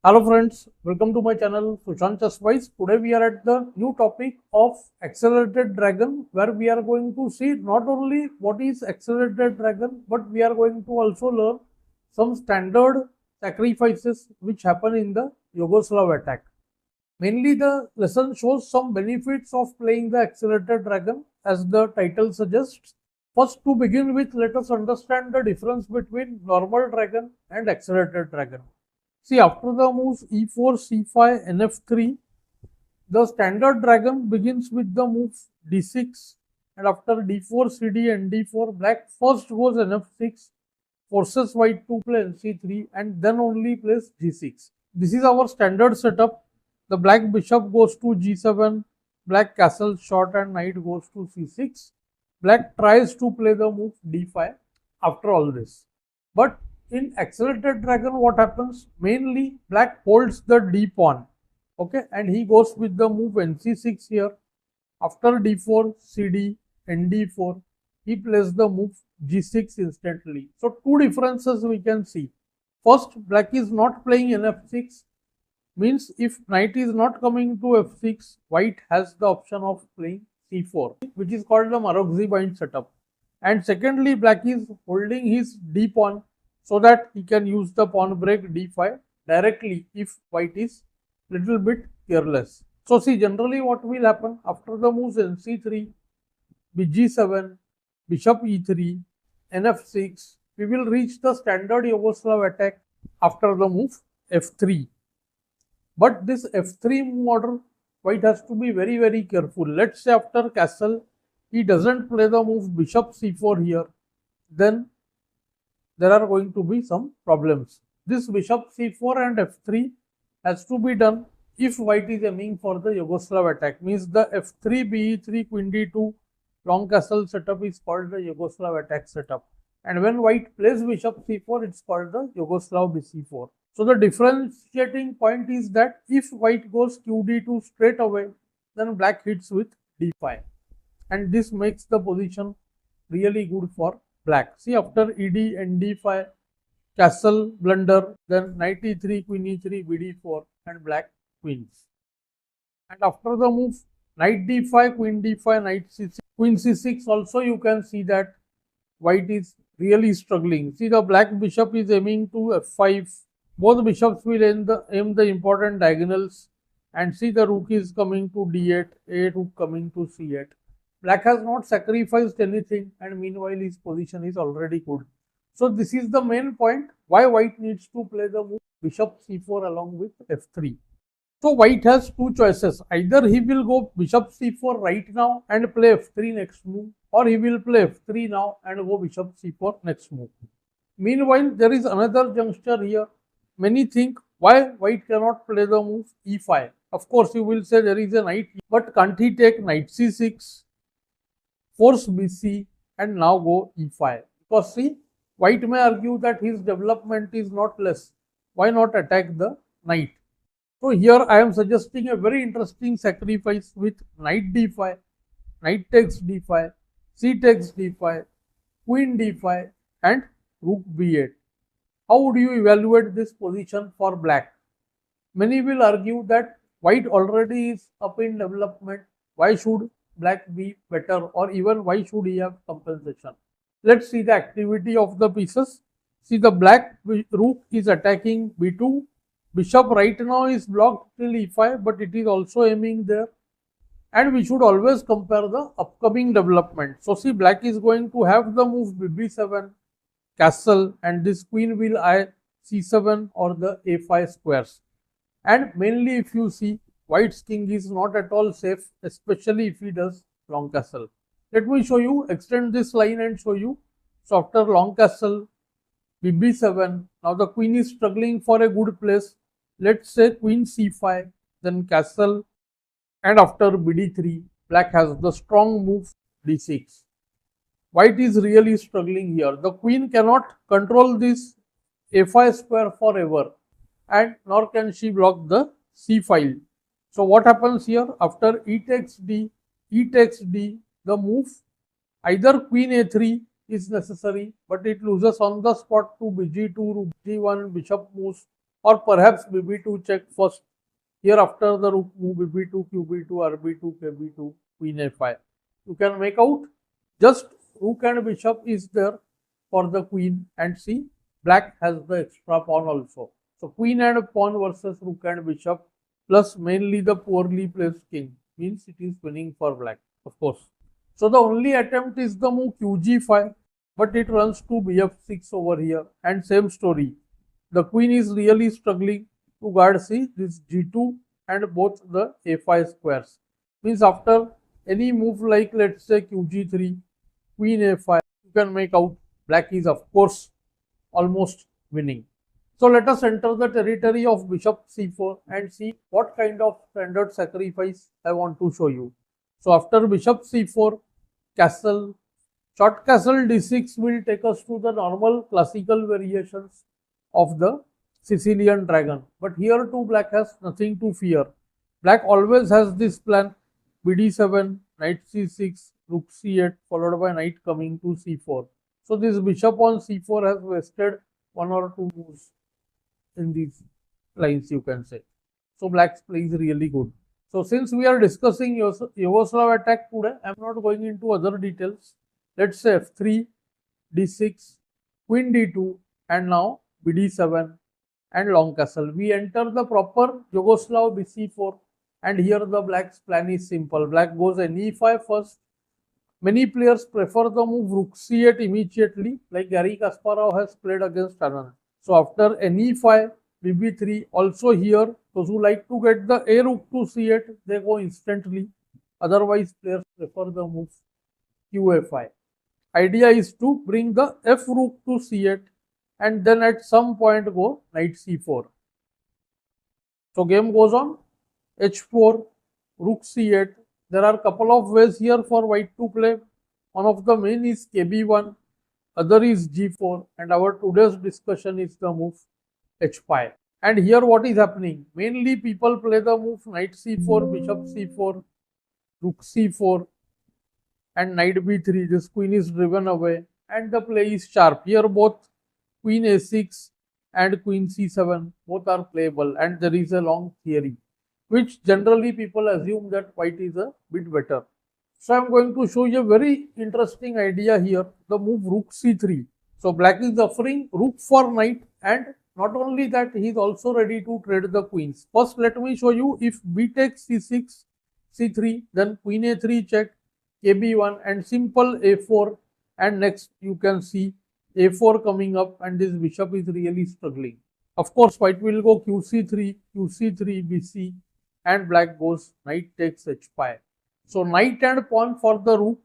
Hello friends, welcome to my channel SushantChessWise. Today we are at the new topic of accelerated dragon, where we are going to see not only what is accelerated dragon, but we are going to also learn some standard sacrifices which happen in the Yugoslav attack. Mainly the lesson shows some benefits of playing the accelerated dragon as the title suggests. First, to begin with, let us understand the difference between normal dragon and accelerated dragon. See, after the moves e4, c5, nf3, the standard dragon begins with the move d6, and after d4, cd, and d4, black first goes nf6, forces white to play nc3, and then only plays g6. This is our standard setup. The black bishop goes to g7, black castle short, and knight goes to c6. Black tries to play the move d5 after all this. But in accelerated dragon, what happens? Mainly black holds the d pawn, okay, and he goes with the move nc6 here. After d4, cd, nd4, he plays the move g6 instantly. So two differences we can see. First, black is not playing nf6, means if knight is not coming to f6, white has the option of playing c4, which is called the Marozzi bind setup. And secondly, black is holding his d pawn so that he can use the pawn break d5 directly if white is little bit careless. So see, generally what will happen after the moves nc3, bg7, bishop e3, nf6, we will reach the standard Yugoslav attack after the move f3. But this f3 move order, white has to be very careful. Let's say after castle, he doesn't play the move bishop c4 here, then there are going to be some problems. This bishop c4 and f3 has to be done if white is aiming for the Yugoslav attack. Means the f3, be3, queen d2 long castle setup is called the Yugoslav attack setup. And when white plays bishop c4, it's called the Yugoslav bc4. So the differentiating point is that if white goes qd2 straight away, then black hits with d5. And this makes the position really good for black. See, after ed, nd5, castle blunder, then knight e3, queen e3, bd4, and black wins. And after the move knight d5, queen d5, knight c6, queen c6, also you can see that white is really struggling. See, the black bishop is aiming to f5. Both bishops will aim the important diagonals, and see the rook is coming to d8, a rook coming to c8. Black has not sacrificed anything, and meanwhile his position is already good. So this is the main point why white needs to play the move bishop c4 along with f3. So white has two choices. Either he will go bishop c4 right now and play f3 next move, or he will play f3 now and go bishop c4 next move. Meanwhile, there is another juncture here. Many think why white cannot play the move e5. Of course, you will say there is a knight, but can't he take knight c6, force bc, and now go e5? Because see, white may argue that his development is not less. Why not attack the knight? So here I am suggesting a very interesting sacrifice with knight d5, knight takes d5, c takes d5, queen d5, and rook b8. How would you evaluate this position for black? Many will argue that white already is up in development. Why should black be better, or even why should he have compensation? Let's see the activity of the pieces. See, the black rook is attacking b2. Bishop right now is blocked till e5, but it is also aiming there. And we should always compare the upcoming development. So see, black is going to have the move bb7, castle, and this queen will eye c7 or the a5 squares. And mainly if you see, white's king is not at all safe, especially if he does long castle. Let me show you, extend this line and show you. So after long castle, bb7, now the queen is struggling for a good place. Let's say queen c5, then castle, and after bd3, black has the strong move d6. White is really struggling here. The queen cannot control this a5 square forever, and nor can she block the c file. So what happens here? After e takes d, the move either queen a3 is necessary, but it loses on the spot to bg2, rook g1, bishop moves or perhaps bb2 check first. Here after the rook move bb2, qb2, rb2, kb2, queen a5. You can make out just rook and bishop is there for the queen, and see black has the extra pawn also. So queen and pawn versus rook and bishop plus mainly the poorly placed king means it is winning for black, of course. So the only attempt is the move qg5, but it runs to bf6 over here, and same story. The queen is really struggling to guard, see this g2 and both the a5 squares. Means after any move like let's say qg3, queen a5, you can make out black is of course almost winning. So let us enter the territory of bishop c4 and see what kind of standard sacrifice I want to show you. So after bishop c4, castle, short castle d6 will take us to the normal classical variations of the Sicilian dragon. But here too black has nothing to fear. Black always has this plan: bd7, knight c6, rook c8 followed by knight coming to c4. So this bishop on c4 has wasted one or two moves in these lines, you can say. So black's play is really good. So since we are discussing Yugoslav attack today, I am not going into other details. Let's say f3, d6, queen d2, and now bd7 and long castle. We enter the proper Yugoslav Bc4, and here the black's plan is simple. Black goes ne5 first. Many players prefer the move rook c8 immediately, like Garry Kasparov has played against Anand. So after ne5, bb3, also here those who like to get the a rook to c8, they go instantly. Otherwise players prefer the move qa5. Idea is to bring the f rook to c8 and then at some point go knight c4. So game goes on h4, rook c8. There are a couple of ways here for white to play. One of the main is kb1, other is g4, and our today's discussion is the move h5. And here what is happening? Mainly people play the move knight c4, bishop c4, rook c4 and knight b3. This queen is driven away and the play is sharp. Here both queen a6 and queen c7 both are playable, and there is a long theory which generally people assume that white is a bit better. So I am going to show you a very interesting idea here, the move rook c3. So black is offering rook for knight, and not only that, he is also ready to trade the queens. First let me show you, if b takes c6, c3, then queen a3 check, kb1 and simple a4, and next you can see a4 coming up, and this bishop is really struggling. Of course white will go qc3, bc, and black goes knight takes h5. So knight and pawn for the rook,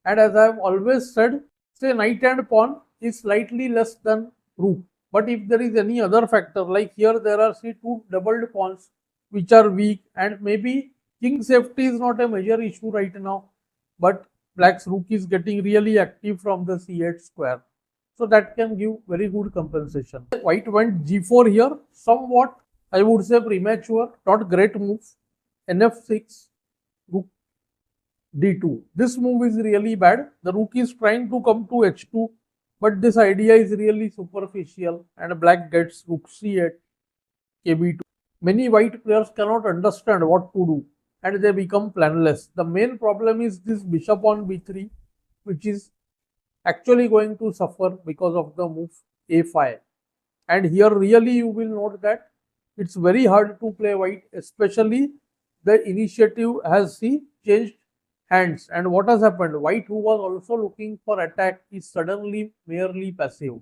and as I have always said, say knight and pawn is slightly less than rook. But if there is any other factor, like here there are see two doubled pawns which are weak, and maybe king safety is not a major issue right now, but black's rook is getting really active from the c8 square. So that can give very good compensation. White went g4 here, somewhat I would say premature, not great move. nf6, rook d2. This move is really bad. The rook is trying to come to h2, but this idea is really superficial, and black gets rook c8, kb2. Many white players cannot understand what to do, and they become planless. The main problem is this bishop on b3, which is actually going to suffer because of the move a5. And here really you will note that it's very hard to play white, especially the initiative has changed hands. And what has happened? White, who was also looking for attack, is suddenly merely passive.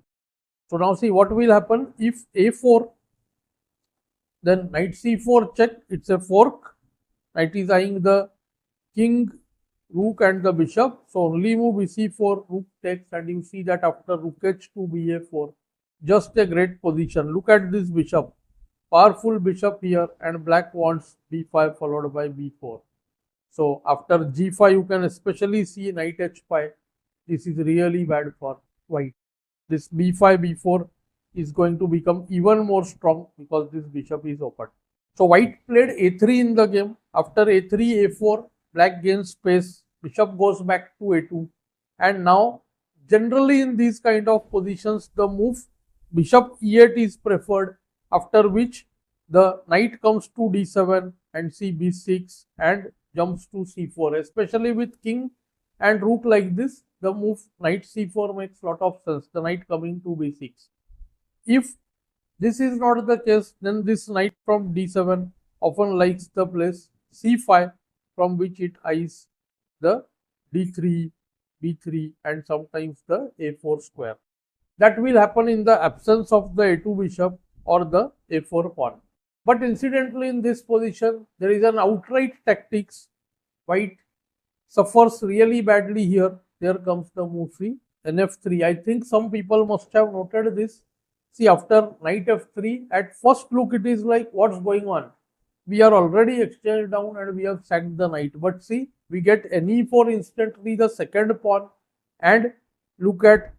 So now see what will happen if a4, then knight c4 check, it's a fork. Knight is eyeing the king, rook and the bishop. So only move bc4, rook takes, and you see that after rook h2, ba4, just a great position. Look at this bishop, powerful bishop here, and black wants b5 followed by b4. So after g5 you can especially see knight h5. This is really bad for white. This b5, b4 is going to become even more strong because this bishop is open. So white played a3 in the game. After a3, a4, black gains space, bishop goes back to a2, and now generally in these kind of positions the move bishop e8 is preferred, after which the knight comes to d7 and see b6 and jumps to c4. Especially with king and rook like this, the move knight c4 makes lot of sense, the knight coming to b6. If this is not the case, then this knight from d7 often likes the place c5, from which it eyes the d3, b3 and sometimes the a4 square. That will happen in the absence of the a2 bishop or the a4 pawn. But incidentally, in this position, there is an outright tactics. White suffers really badly here. There comes the move c nf3. I think some people must have noted this. See, after knight f3, at first look it is like, what's going on? We are already exchanged down and we have sacked the knight. But see, we get ne4 instantly, the second pawn, and look at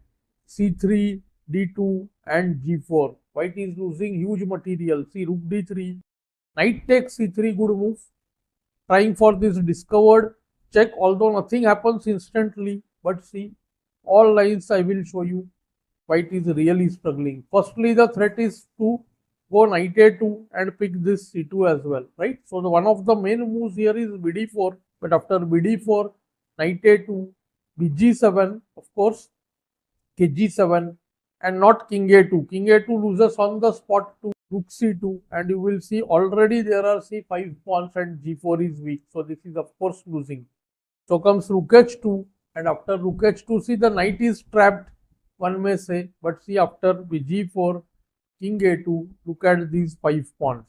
c3, d2 and g4. White is losing huge material. See, rook d3, knight takes c3, good move. Trying for this discovered check, although nothing happens instantly. But see, all lines I will show you. White is really struggling. Firstly, the threat is to go knight a2 and pick this c2 as well, right? So, one of the main moves here is bd4, but after bd4, knight a2, bg7, of course, kg7 and not king a2. King a2 loses on the spot to rook c2, and you will see already there are c5 pawns and g4 is weak. So, this is of course losing. So, comes rook h2, and after rook h2, see, the knight is trapped, one may say, but see, after bg4, king a2, look at these 5 pawns.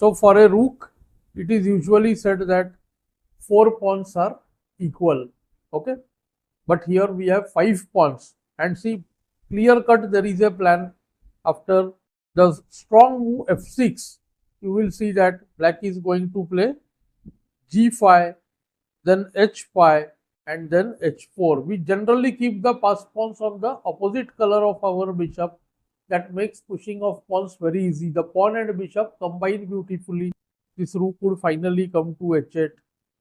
So, for a rook, it is usually said that 4 pawns are equal, okay? But here we have 5 pawns, and see, clear cut there is a plan. After the strong move f6, you will see that black is going to play g5, then h5 and then h4. We generally keep the pass pawns on the opposite color of our bishop. That makes pushing of pawns very easy. The pawn and bishop combine beautifully. This rook would finally come to h8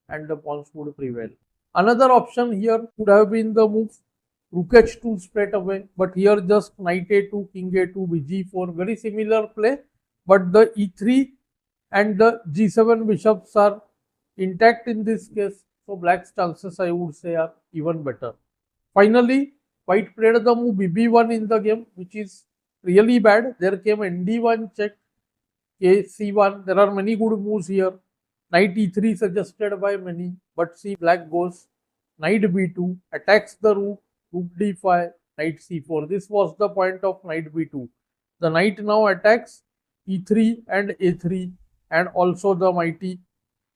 and the pawns would prevail. Another option here could have been the move rook h2 straight away, but here just knight a2, king a2, bg4, very similar play, but the e3 and the g7 bishops are intact in this case. So, black's chances, I would say, are even better. Finally, white played the move bb1 in the game, which is really bad. There came nd1 check, kc1. There are many good moves here. Knight e3 suggested by many, but see, black goes knight b2, attacks the rook, rook d5, knight c4. This was the point of knight b2. The knight now attacks e3 and a3 and also the mighty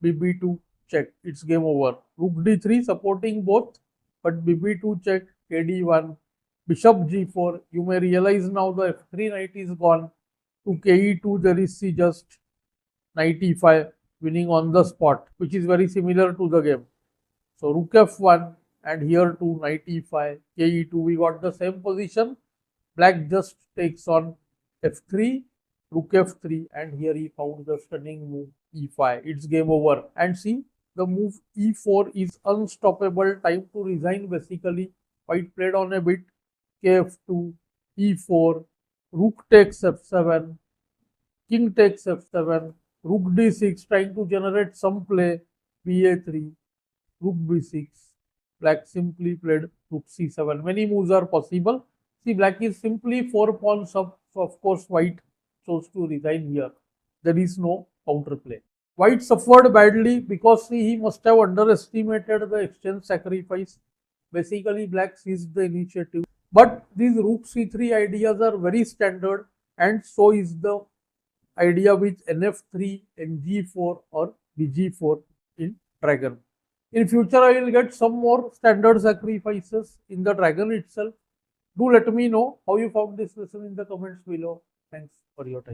bb2 check. It's game over. Rook d3 supporting both, but bb2 check, kd1, bishop g4. You may realize now the f3 knight is gone. To ke2 there is just knight e5 winning on the spot, which is very similar to the game. So, rook f1 and here to knight e5, ke2, we got the same position. Black just takes on f3, rook f3 and here he found the stunning move e5. It's game over. And see, the move e4 is unstoppable. Time to resign basically. White played on a bit, kf2, e4, rook takes f7, king takes f7, rook d6 trying to generate some play, ba3, rook b6. Black simply played rook c7. Many moves are possible. See, black is simply 4 pawns up. So, of course, white chose to resign here. There is no counterplay. White suffered badly because see, he must have underestimated the exchange sacrifice. Basically, black seized the initiative. But these rook c3 ideas are very standard, and so is the idea with nf3, ng4 or bg4 in dragon. In future, I will get some more standard sacrifices in the dragon itself. Do let me know how you found this lesson in the comments below. Thanks for your time.